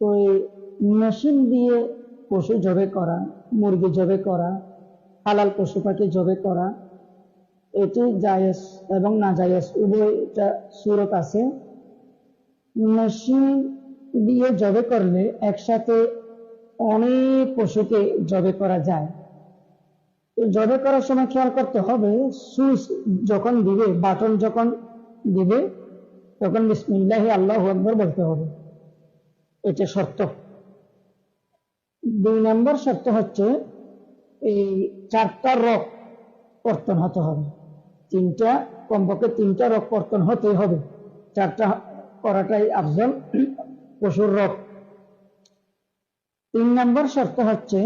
ওই মেশিন দিয়ে পশু জবে করা, মুরগি জবে করা, হালাল পশু পাখি জবে করা, এটি জায়েজ এবং না জায়েজ উভয়টা সুরত আছে। মেশিন দিয়ে জবে করলে একসাথে অনেক পশুকে জবে করা যায়। জবে করার সময় খেয়াল করতে হবে, সুইচ যখন দিবে, বাটন যখন দিবে, তখন বিসমিল্লাহি আল্লাহু আকবার বলতে হবে, এটা শর্ত। 2 নম্বর শর্ত হচ্ছে এই 4টা রগ কর্তন হতে হবে, কমপক্ষে 3টা রগ কর্তন হতেই হবে, 4টা করাটাই আফজল পশুর রগ। 3 নম্বর শর্ত হচ্ছে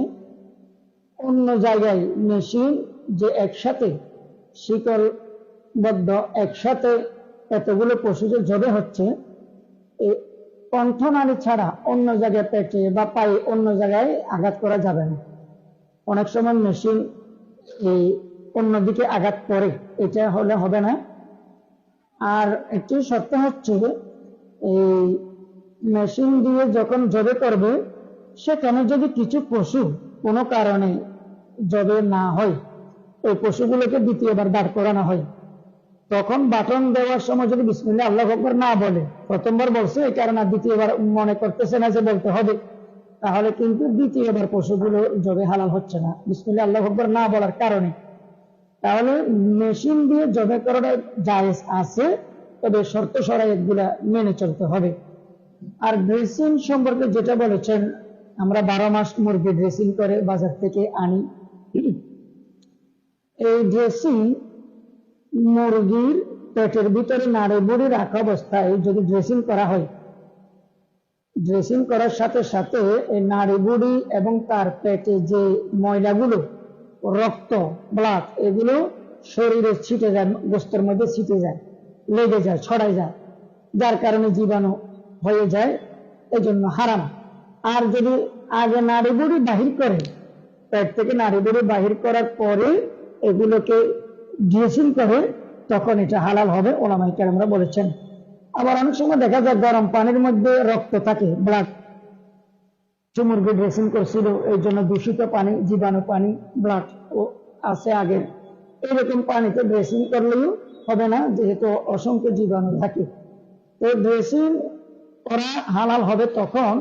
অন্য জায়গায় মেশিন যে একসাথে শিকলবদ্ধ একসাথে এতগুলো পশু যে জবে হচ্ছে, কণ্ঠনালী ছাড়া অন্য জায়গায় পেটে বা পায়ে অন্য জায়গায় আঘাত করা যাবে না। অনেক সময় মেশিন এই অন্যদিকে আঘাত করে, এটা হলে হবে না। আর একটি শর্ত হচ্ছে এই মেশিন দিয়ে যখন জবে করবে, সেখানে যদি কিছু পশু কোনো কারণে জবে না হয়, ওই পশুগুলোকে দ্বিতীয়বার দাঁড় করানো হয়, তখন বাটন দেওয়ার সময় যদি বিসমিল্লাহ আল্লাহু আকবার না বলে, প্রথমবার বলছে এই কারণে দ্বিতীয়বার মনে করতেছে না যে বলতে হবে, তাহলে কিন্তু দ্বিতীয়বার পশুগুলো জবে হালাল হচ্ছে না বিসমিল্লাহ আল্লাহু আকবার না বলার কারণে। তাহলে মেশিন দিয়ে জবে করাটা জায়েজ আছে, তবে শর্ত শরাইতগুলা মেনে চলতে হবে। আর ড্রেসিং সম্পর্কে যেটা বলেছেন, আমরা 12 মাস মুরগি ড্রেসিং করে বাজার থেকে আনি। এই ড্রেসিং মুরগির পেটের ভিতরে নাড়ি বুড়ি রাখা অবস্থায় যদি ড্রেসিং করা হয়, ড্রেসিং করার সাথে সাথে এই নাড়ি বুড়ি এবং তার পেটে যে ময়লাগুলো, রক্ত, ব্লাড, এগুলো শরীরে ছিটে যায়, গোস্তের মধ্যে ছিটে যায়, লেগে যায়, ছড়াই যায়, যার কারণে জীবাণু হয়ে যায়, এই জন্য হারাম। আর যদি আগে নাড়ি বুড়ি বাহির করে, পেট থেকে নাড়ি বুড়ি বাহির করার পরে এগুলোকে ড্রেসিং করে, তখন এটা হালাল হবে, ওলামায়ে কেরামরা বলেছেন। আবার অনেক সময় দেখা যায় গরম পানির মধ্যে রক্ত থাকে, ব্লাড, মুরগি ড্রেসিং করছিল, এই জন্য দূষিত পানি, জীবাণু পানি, ব্লাড আছে আগের, এরকম পানিতে ড্রেসিং করলেও হবে না, যেহেতু অসংখ্য জীবাণু থাকে। তো ড্রেসিং করা হালাল হবে তখন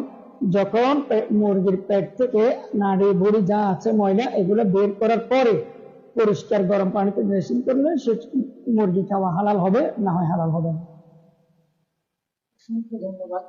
যখন মুরগির পেট থেকে নাড়ি বুড়ি যা আছে ময়লা, এগুলো বের করার পরে পরিষ্কার গরম পানিতে ড্রেসিং করলে সে মুরগি খাওয়া হালাল হবে, না হয় হালাল হবে না। অসংখ্য ধন্যবাদ।